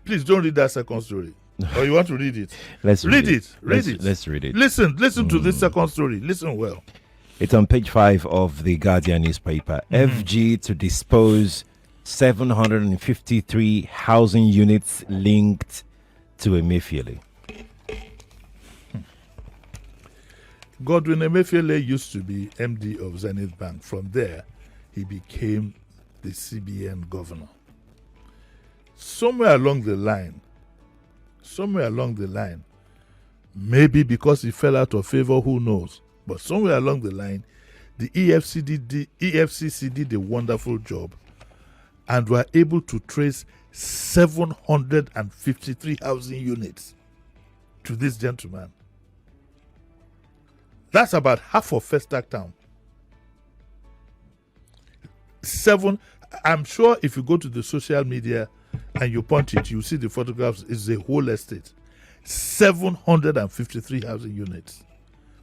Please don't read that second story. Or you want to read it? Let's read it. Read it. Let's read it. Listen to this second story. Listen well. It's on page 5 of the Guardian newspaper. FG to dispose 753 housing units linked to Emefiele. Godwin Emefiele used to be MD of Zenith Bank. From there, he became the CBN governor. Somewhere along the line, maybe because he fell out of favor, who knows? But somewhere along the line, the EFCC did a wonderful job and were able to trace 753 housing units to this gentleman. That's about half of Festac Town. I'm sure if you go to the social media and you point it, you see the photographs. It's a whole estate. 753 housing units.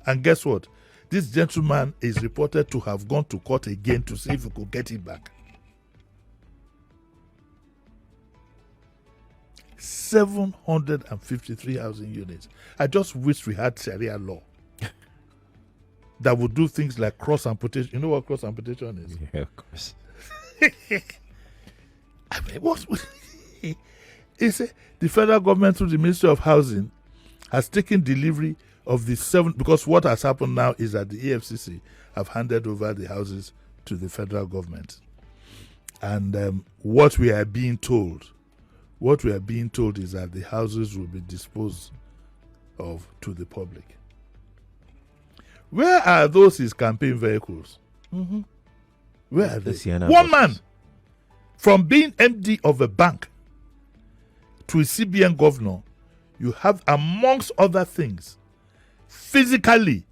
And guess what? This gentleman is reported to have gone to court again to see if he could get it back. 753 housing units. I just wish we had Sharia law that would do things like cross amputation. You know what cross amputation is? Yeah, of course. I mean, what? The federal government through the Ministry of Housing has taken delivery of the 7, because what has happened now is that the EFCC have handed over the houses to the federal government. And what we are being told is that the houses will be disposed of to the public. Where are those his campaign vehicles? Where are they? One man, from being MD of a bank to a CBN governor, you have, amongst other things, physically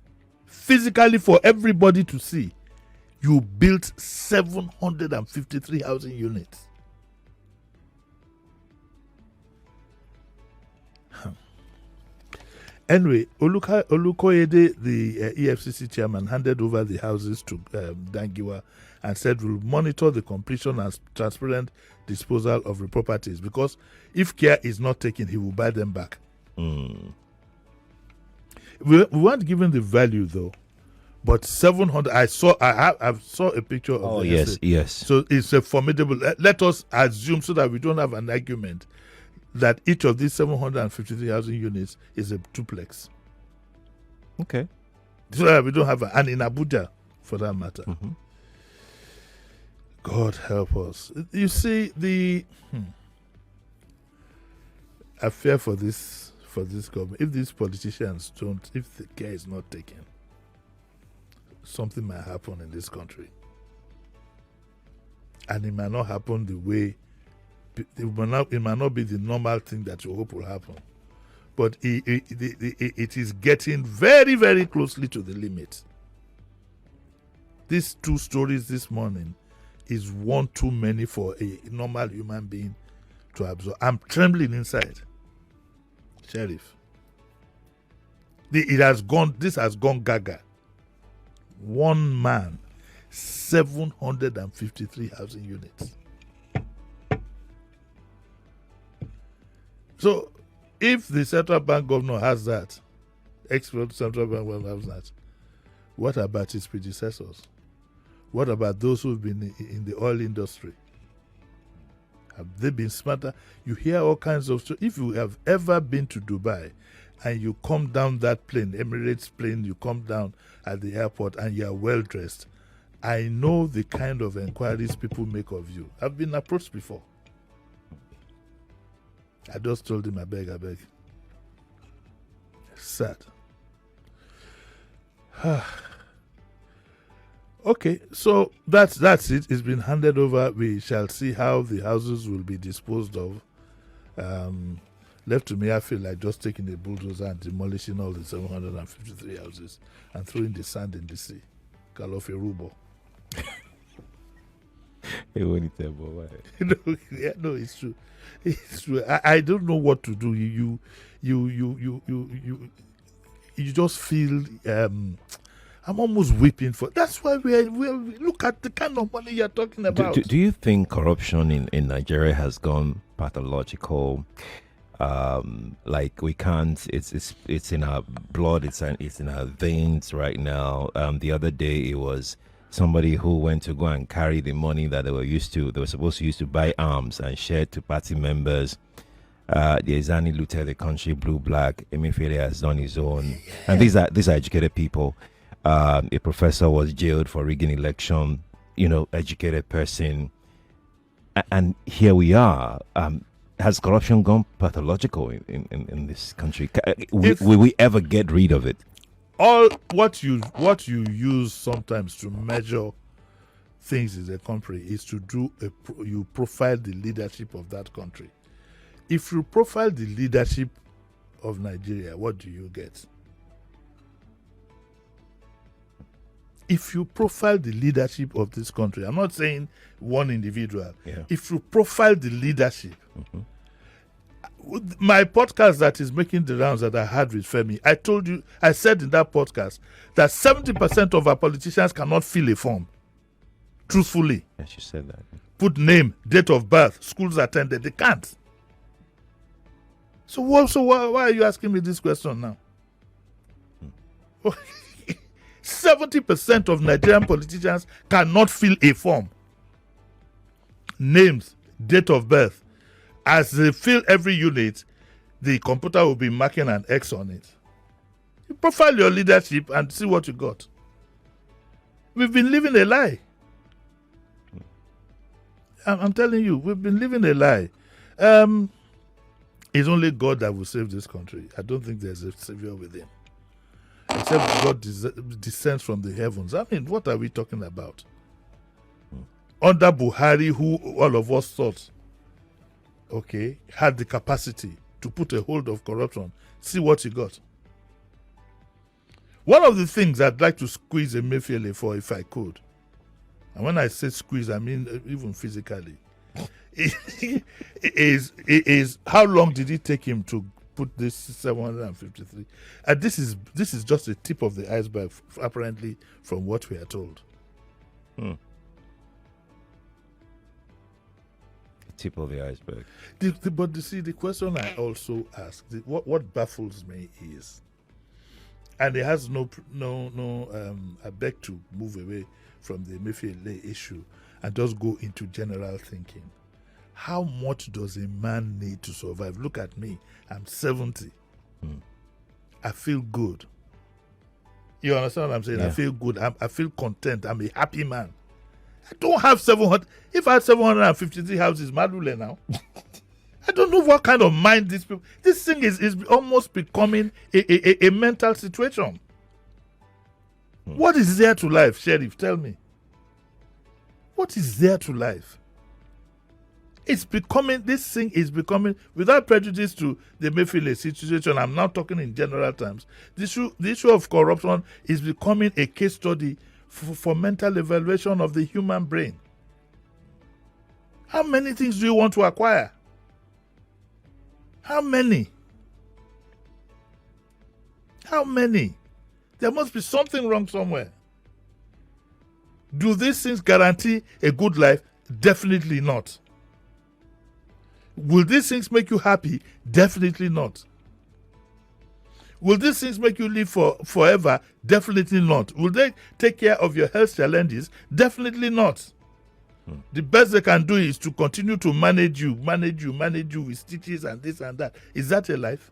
for everybody to see, you built 753 housing units. Anyway, Olukoyede, the EFCC chairman, handed over the houses to Dangiwa and said we'll monitor the completion and transparent disposal of the properties, because if care is not taken, he will buy them back. We weren't given the value though, but 700. I saw a picture of. Oh, the yes, estate. yes. So it's a formidable. Let us assume, so that we don't have an argument, that each of these 753,000 units is a duplex. Okay. So that we don't have and in Abuja, for that matter. God help us. You see, I fear for this government. If these politicians if the care is not taken, something might happen in this country. And it might not happen the way, it might not be the normal thing that you hope will happen. But it is getting very, very closely to the limit. These 2 stories this morning is one too many for a normal human being to absorb. I'm trembling inside. Sheriff. This has gone gaga. One man, 753 housing units. So, if the central bank governor has that, ex-central bank governor has that, what about his predecessors? What about those who've been in the oil industry? Have they been smarter? You hear all kinds of stories. If you have ever been to Dubai and you come down that plane, Emirates plane, you come down at the airport and you are well dressed, I know the kind of inquiries people make of you. I've been approached before. I just told him, I beg. Sad. Okay, so that's it. It's been handed over. We shall see how the houses will be disposed of. Left to me, I feel like just taking a bulldozer and demolishing all the 753 houses and throwing the sand in the sea. Call off a rubo. No, it's true. It's true. I don't know what to do. You just feel. I'm almost weeping for. That's why we look at the kind of money you're talking about. Do you think corruption in Nigeria has gone pathological. Like we can't. It's in our blood. It's in our veins right now. The other day it was somebody who went to go and carry the money that they were supposed to use to buy arms and share to party members. The Izani looted the country, blue black. Emefiele has done his own, and these are educated people. A professor was jailed for rigging election. Educated person, and here we are. Has corruption gone pathological in this country? Will we ever get rid of it? All what you use sometimes to measure things in a country is to you profile the leadership of that country. If you profile the leadership of Nigeria, what do you get? If you profile the leadership of this country, I'm not saying one individual. Yeah. If you profile the leadership, my podcast that is making the rounds that I had with Femi, I said in that podcast that 70% of our politicians cannot fill a form. Truthfully. Yes, you said that. Put name, date of birth, schools attended. They can't. So why are you asking me this question now? 70% of Nigerian politicians cannot fill a form. Names, date of birth. As they fill every unit, the computer will be marking an X on it. You profile your leadership and see what you got. We've been living a lie. I'm telling you, we've been living a lie. It's only God that will save this country. I don't think there's a savior within. Except God descends from the heavens. I mean, what are we talking about? Under Buhari, who all of us thought, had the capacity to put a hold of corruption, see what he got. One of the things I'd like to squeeze Emefiele for, if I could, and when I say squeeze, I mean even physically, is how long did it take him to put this 753? And this is just the tip of the iceberg, apparently, from what we are told. Tip of the iceberg. But you see, the question I also ask, what baffles me is, and it has no. I beg to move away from the Emefiele issue and just go into general thinking. How much does a man need to survive? Look at me. I'm 70. I feel good. You understand what I'm saying? Yeah. I feel good. I feel content. I'm a happy man. I don't have 700. If I had 753 houses, Madule now. I don't know what kind of mind these people. This thing is almost becoming a mental situation. What is there to life, Sheriff? Tell me. What is there to life? This thing is becoming, without prejudice to the Emefiele situation, I'm now talking in general terms, the issue of corruption is becoming a case study for mental evaluation of the human brain. How many things do you want to acquire? How many? How many? There must be something wrong somewhere. Do these things guarantee a good life? Definitely not. Will these things make you happy? Definitely not. Will these things make you live forever? Definitely not. Will they take care of your health challenges? Definitely not. The best they can do is to continue to manage you with stitches and this and that. Is that a life?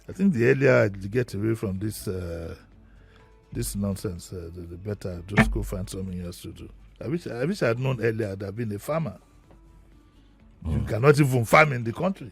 I think the earlier I get away from this nonsense, the better. Just go find something else to do. I wish I had known earlier I'd have been a farmer. You cannot even farm in the country.